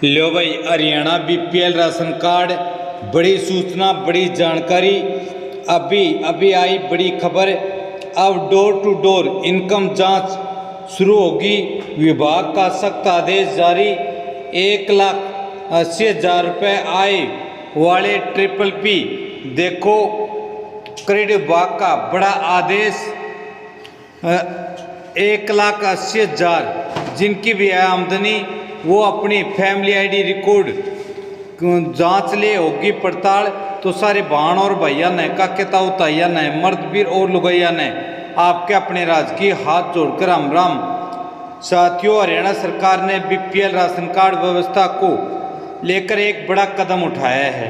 लो भाई, Haryana BPL ration card, बड़ी सूचना, बड़ी जानकारी। अभी अभी आई बड़ी खबर। अब डोर टू डोर इनकम जांच शुरू होगी। विभाग का सख्त आदेश जारी। 1,80,000 रुपये आय वाले PPP देखो, क्रेडिट विभाग का बड़ा आदेश। 1,80,000 जिनकी भी है आमदनी, वो अपनी फैमिली आईडी रिकॉर्ड जांच ले होगी पड़ताल। तो सारे बहन और भैया ने काके ताऊ ताइया ने, मर्द वीर और लुगैया ने, आपके अपने राजकीय हाथ जोड़कर राम राम। साथियों, हरियाणा सरकार ने बीपीएल राशन कार्ड व्यवस्था को लेकर एक बड़ा कदम उठाया है।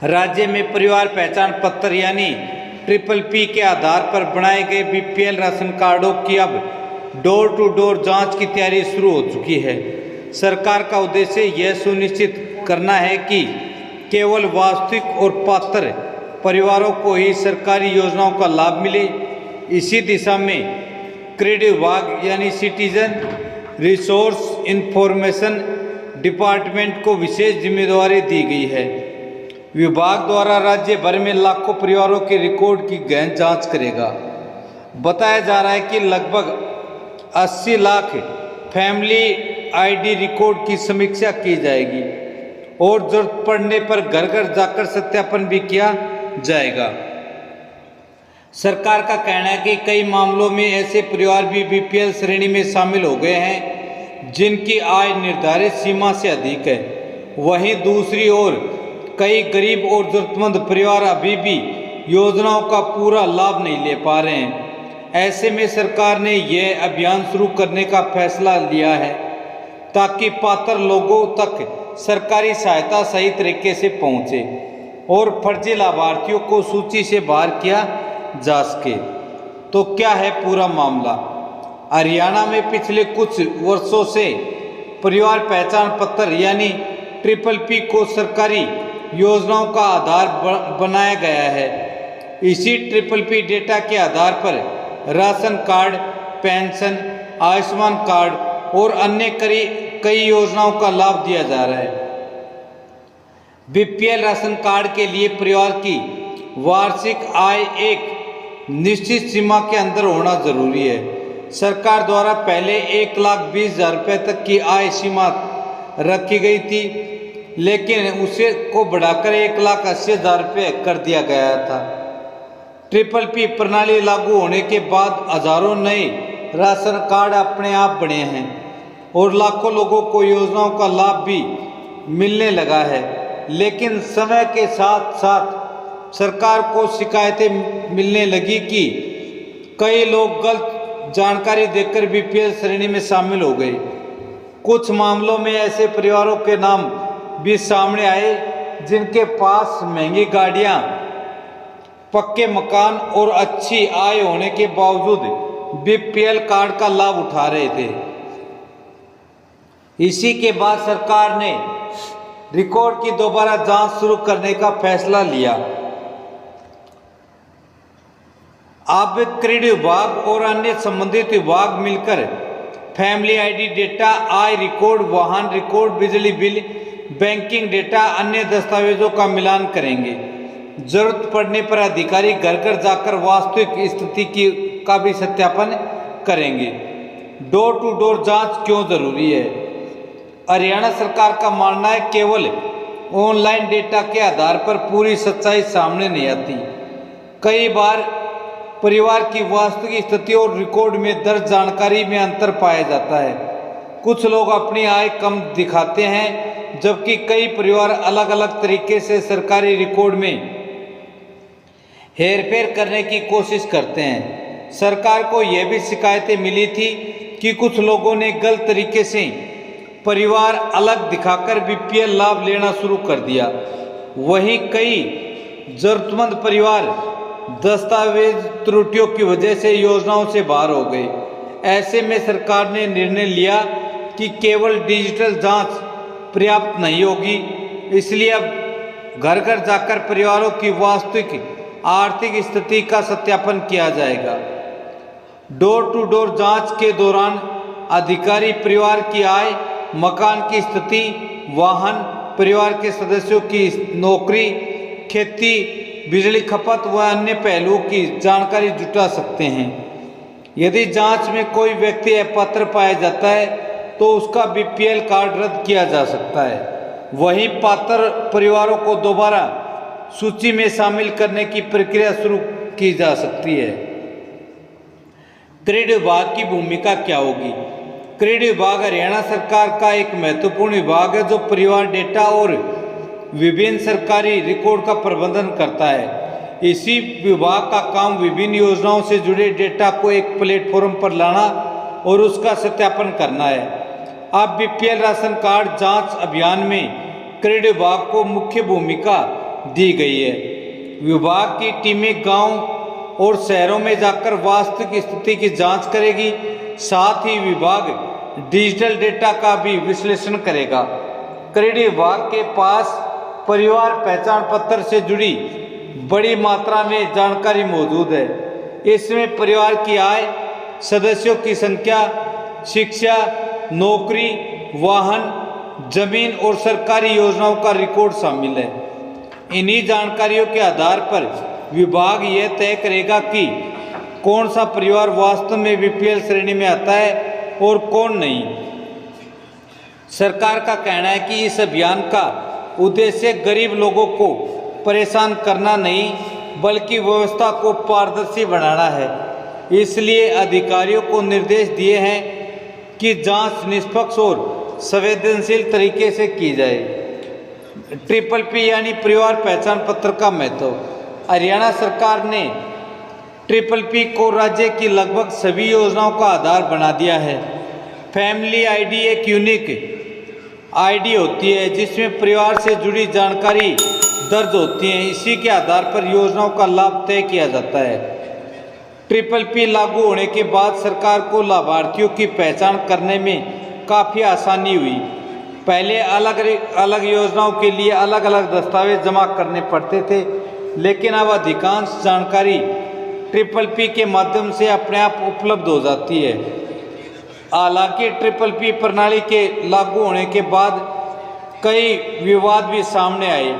राज्य में परिवार पहचान पत्र यानी PPP के आधार पर बनाए गए बीपीएल राशन कार्डों की अब डोर टू डोर जांच की तैयारी शुरू हो चुकी है। सरकार का उद्देश्य यह सुनिश्चित करना है कि केवल वास्तविक और पात्र परिवारों को ही सरकारी योजनाओं का लाभ मिले। इसी दिशा में क्रेडिट विभाग यानी सिटीजन रिसोर्स इंफॉर्मेशन डिपार्टमेंट को विशेष जिम्मेदारी दी गई है। विभाग द्वारा राज्य भर में लाखों परिवारों के रिकॉर्ड की गहन जांच करेगा। बताया जा रहा है कि लगभग 80 लाख फैमिली आईडी रिकॉर्ड की समीक्षा की जाएगी और जरूरत पड़ने पर घर घर जाकर सत्यापन भी किया जाएगा। सरकार का कहना है कि कई मामलों में ऐसे परिवार भी बीपीएल श्रेणी में शामिल हो गए हैं जिनकी आय निर्धारित सीमा से अधिक है। वहीं दूसरी ओर कई गरीब और जरूरतमंद परिवार अभी भी योजनाओं का पूरा लाभ नहीं ले पा रहे हैं। ऐसे में सरकार ने यह अभियान शुरू करने का फैसला लिया है ताकि पात्र लोगों तक सरकारी सहायता सही तरीके से पहुंचे और फर्जी लाभार्थियों को सूची से बाहर किया जा सके। तो क्या है पूरा मामला? हरियाणा में पिछले कुछ वर्षों से परिवार पहचान पत्र यानी PPP को सरकारी योजनाओं का आधार बनाया गया है। इसी PPP डेटा के आधार पर ration card, pension, Ayushman card और अन्य कई योजनाओं का लाभ दिया जा रहा है। बीपीएल राशन कार्ड के लिए परिवार की वार्षिक आय एक निश्चित सीमा के अंदर होना जरूरी है। सरकार द्वारा पहले 1,20,000 रुपये तक की आय सीमा रखी गई थी, लेकिन उसे को बढ़ाकर 1,80,000 रुपये कर दिया गया था। PPP प्रणाली लागू होने के बाद हजारों नए राशन कार्ड अपने आप बने हैं और लाखों लोगों को योजनाओं का लाभ भी मिलने लगा है। लेकिन समय के साथ साथ सरकार को शिकायतें मिलने लगी कि कई लोग गलत जानकारी देकर बीपीएल श्रेणी में शामिल हो गए। कुछ मामलों में ऐसे परिवारों के नाम भी सामने आए जिनके पास महंगी गाड़ियां, पक्के मकान और अच्छी आय होने के बावजूद बीपीएल कार्ड का लाभ उठा रहे थे। इसी के बाद सरकार ने रिकॉर्ड की दोबारा जांच शुरू करने का फैसला लिया। अब क्रेडिट विभाग और अन्य संबंधित विभाग मिलकर फैमिली आईडी डेटा, आय रिकॉर्ड, वाहन रिकॉर्ड, बिजली बिल, बैंकिंग डेटा, अन्य दस्तावेजों का मिलान करेंगे। जरूरत पड़ने पर अधिकारी घर घर जाकर वास्तविक स्थिति का भी सत्यापन करेंगे। डोर टू डोर जांच क्यों जरूरी है? हरियाणा सरकार का मानना है केवल ऑनलाइन डेटा के आधार पर पूरी सच्चाई सामने नहीं आती। कई बार परिवार की वास्तविक स्थिति और रिकॉर्ड में दर्ज जानकारी में अंतर पाया जाता है। कुछ लोग अपनी आय कम दिखाते हैं, जबकि कई परिवार अलग अलग तरीके से सरकारी रिकॉर्ड में हेरफेर करने की कोशिश करते हैं। सरकार को यह भी शिकायतें मिली थी कि कुछ लोगों ने गलत तरीके से परिवार अलग दिखाकर बीपीएल लाभ लेना शुरू कर दिया। वहीं कई जरूरतमंद परिवार दस्तावेज त्रुटियों की वजह से योजनाओं से बाहर हो गए। ऐसे में सरकार ने निर्णय लिया कि केवल डिजिटल जांच पर्याप्त नहीं होगी, इसलिए अब घर घर जाकर परिवारों की वास्तविक आर्थिक स्थिति का सत्यापन किया जाएगा। डोर टू डोर जांच के दौरान अधिकारी परिवार की आय, मकान की स्थिति, वाहन, परिवार के सदस्यों की नौकरी, खेती, बिजली खपत व अन्य पहलुओं की जानकारी जुटा सकते हैं। यदि जांच में कोई व्यक्ति अपात्र पाया जाता है तो उसका बीपीएल कार्ड रद्द किया जा सकता है। वहीं पात्र परिवारों को दोबारा सूची में शामिल करने की प्रक्रिया शुरू की जा सकती है। क्रेडिट विभाग की भूमिका क्या होगी? क्रेडिट विभाग हरियाणा सरकार का एक महत्वपूर्ण विभाग है जो परिवार डेटा और विभिन्न सरकारी रिकॉर्ड का प्रबंधन करता है। इसी विभाग का काम विभिन्न योजनाओं से जुड़े डेटा को एक प्लेटफॉर्म पर लाना और उसका सत्यापन करना है। अब बीपीएल राशन कार्ड जांच अभियान में क्रेडिट विभाग को मुख्य भूमिका दी गई है। विभाग की टीमें गांव और शहरों में जाकर वास्तविक स्थिति की जांच करेगी। साथ ही विभाग डिजिटल डेटा का भी विश्लेषण करेगा। क्रेडिट विभाग के पास परिवार पहचान पत्र से जुड़ी बड़ी मात्रा में जानकारी मौजूद है। इसमें परिवार की आय, सदस्यों की संख्या, शिक्षा, नौकरी, वाहन, जमीन और सरकारी योजनाओं का रिकॉर्ड शामिल है। इन्हीं जानकारियों के आधार पर विभाग यह तय करेगा कि कौन सा परिवार वास्तव में बीपीएल श्रेणी में आता है और कौन नहीं। सरकार का कहना है कि इस अभियान का उद्देश्य गरीब लोगों को परेशान करना नहीं बल्कि व्यवस्था को पारदर्शी बनाना है। इसलिए अधिकारियों को निर्देश दिए हैं कि जांच निष्पक्ष और संवेदनशील तरीके से की जाए। ट्रिपल पी यानी परिवार पहचान पत्र का महत्व। हरियाणा सरकार ने ट्रिपल पी को राज्य की लगभग सभी योजनाओं का आधार बना दिया है। फैमिली आईडी एक यूनिक आईडी होती है जिसमें परिवार से जुड़ी जानकारी दर्ज होती है। इसी के आधार पर योजनाओं का लाभ तय किया जाता है। ट्रिपल पी लागू होने के बाद सरकार को लाभार्थियों की पहचान करने में काफ़ी आसानी हुई। पहले अलग अलग योजनाओं के लिए अलग अलग दस्तावेज जमा करने पड़ते थे, लेकिन अब अधिकांश जानकारी ट्रिपल पी के माध्यम से अपने आप उपलब्ध हो जाती है। हालांकि ट्रिपल पी प्रणाली के लागू होने के बाद कई विवाद भी सामने आए।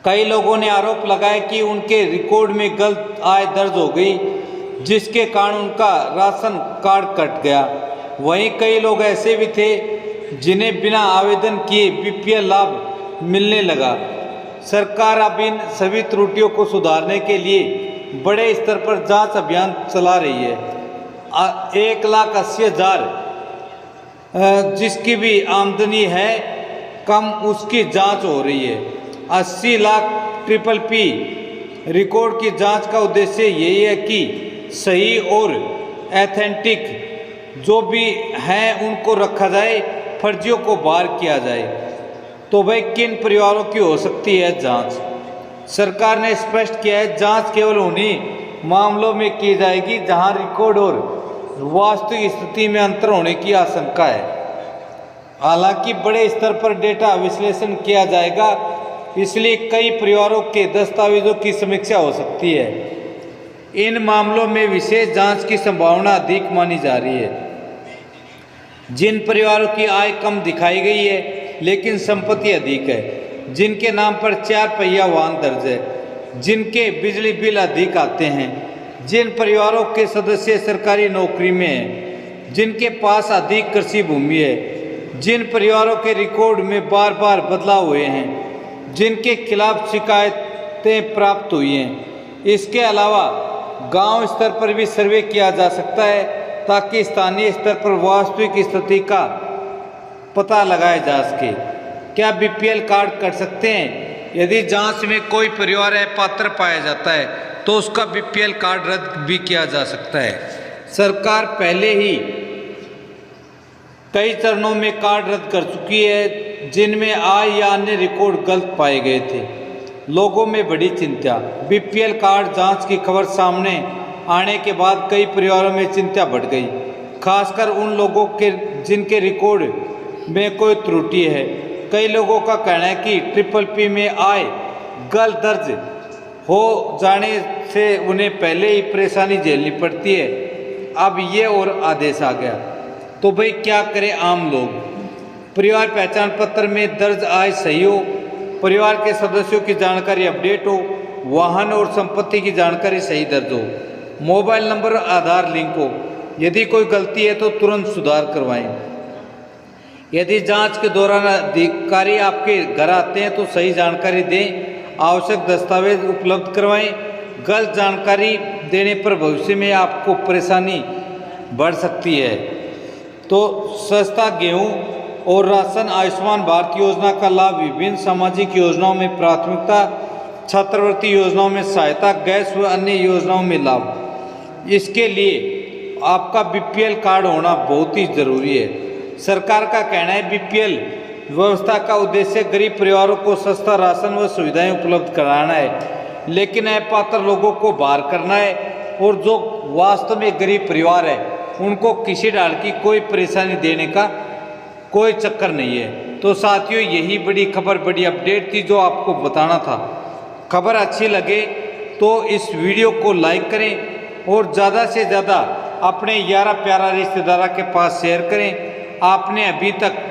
कई लोगों ने आरोप लगाया कि उनके रिकॉर्ड में गलत आय दर्ज हो गई, जिसके कारण उनका राशन कार्ड कट गया। वहीं कई लोग ऐसे भी थे जिन्हें बिना आवेदन किए बीपीएल लाभ मिलने लगा। सरकार अब इन सभी त्रुटियों को सुधारने के लिए बड़े स्तर पर जांच अभियान चला रही है। 1,80,000 जिसकी भी आमदनी है कम, उसकी जांच हो रही है। 80 लाख ट्रिपल पी रिकॉर्ड की जांच का उद्देश्य यही है कि सही और एथेंटिक जो भी हैं उनको रखा जाए, फर्जियों को बाहर किया जाए। तो भाई किन परिवारों की हो सकती है जांच? सरकार ने स्पष्ट किया है जांच केवल उन्हीं मामलों में की जाएगी जहां रिकॉर्ड और वास्तविक स्थिति में अंतर होने की आशंका है। हालांकि बड़े स्तर पर डेटा विश्लेषण किया जाएगा, इसलिए कई परिवारों के दस्तावेजों की समीक्षा हो सकती है। इन मामलों में विशेष जांच की संभावना अधिक मानी जा रही है। जिन परिवारों की आय कम दिखाई गई है लेकिन संपत्ति अधिक है, जिनके नाम पर 4 पहिया वाहन दर्ज है, जिनके बिजली बिल अधिक आते हैं, जिन परिवारों के सदस्य सरकारी नौकरी में हैं, जिनके पास अधिक कृषि भूमि है, जिन परिवारों के रिकॉर्ड में बार बार बदलाव हुए हैं, जिनके खिलाफ शिकायतें प्राप्त हुई हैं। इसके अलावा गांव स्तर पर भी सर्वे किया जा सकता है ताकि स्थानीय स्तर पर वास्तविक स्थिति का पता लगाया जा सके। क्या बीपीएल कार्ड कट सकते हैं? यदि जांच में कोई परिवार अपात्र पाया जाता है तो उसका बीपीएल कार्ड रद्द भी किया जा सकता है। सरकार पहले ही कई चरणों में कार्ड रद्द कर चुकी है जिनमें आय या अन्य रिकॉर्ड गलत पाए गए थे। लोगों में बड़ी चिंता। बीपीएल कार्ड जांच की खबर सामने आने के बाद कई परिवारों में चिंता बढ़ गई, खासकर उन लोगों के जिनके रिकॉर्ड में कोई त्रुटि है। कई लोगों का कहना है कि ट्रिपल पी में आय गलत दर्ज हो जाने से उन्हें पहले ही परेशानी झेलनी पड़ती है। अब ये और आदेश आ गया तो भाई क्या करे आम लोग। परिवार पहचान पत्र में दर्ज आय सही हो, परिवार के सदस्यों की जानकारी अपडेट हो, वाहन और संपत्ति की जानकारी सही दर्ज हो, मोबाइल नंबर आधार लिंक हो। यदि कोई गलती है तो तुरंत सुधार करवाएं। यदि जांच के दौरान अधिकारी आपके घर आते हैं तो सही जानकारी दें, आवश्यक दस्तावेज उपलब्ध करवाएं। गलत जानकारी देने पर भविष्य में आपको परेशानी बढ़ सकती है। तो सस्ता गेहूं और राशन, आयुष्मान भारत योजना का लाभ, विभिन्न सामाजिक योजनाओं में प्राथमिकता, छात्रवृत्ति योजनाओं में सहायता, गैस व अन्य योजनाओं में लाभ। इसके लिए आपका बीपीएल कार्ड होना बहुत ही जरूरी है। सरकार का कहना है बीपीएल व्यवस्था का उद्देश्य गरीब परिवारों को सस्ता राशन व सुविधाएं उपलब्ध कराना है, लेकिन अपात्र लोगों को बाहर करना है और जो वास्तव में गरीब परिवार है उनको किसी डाल की कोई परेशानी देने का कोई चक्कर नहीं है। तो साथियों, यही बड़ी खबर, बड़ी अपडेट थी जो आपको बताना था। खबर अच्छी लगे तो इस वीडियो को लाइक करें और ज़्यादा से ज़्यादा अपने यारा प्यारा रिश्तेदारा के पास शेयर करें। आपने अभी तक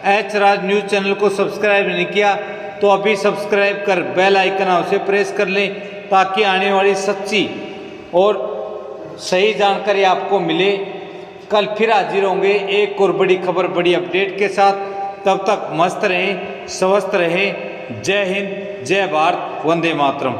एच राज न्यूज़ चैनल को सब्सक्राइब नहीं किया तो अभी सब्सक्राइब कर बेल आइकन उसे प्रेस कर लें, ताकि आने वाली सच्ची और सही जानकारी आपको मिले। कल फिर हाजिर होंगे एक और बड़ी खबर, बड़ी अपडेट के साथ। तब तक मस्त रहें, स्वस्थ रहें। जय हिंद, जय भारत, वंदे मातरम।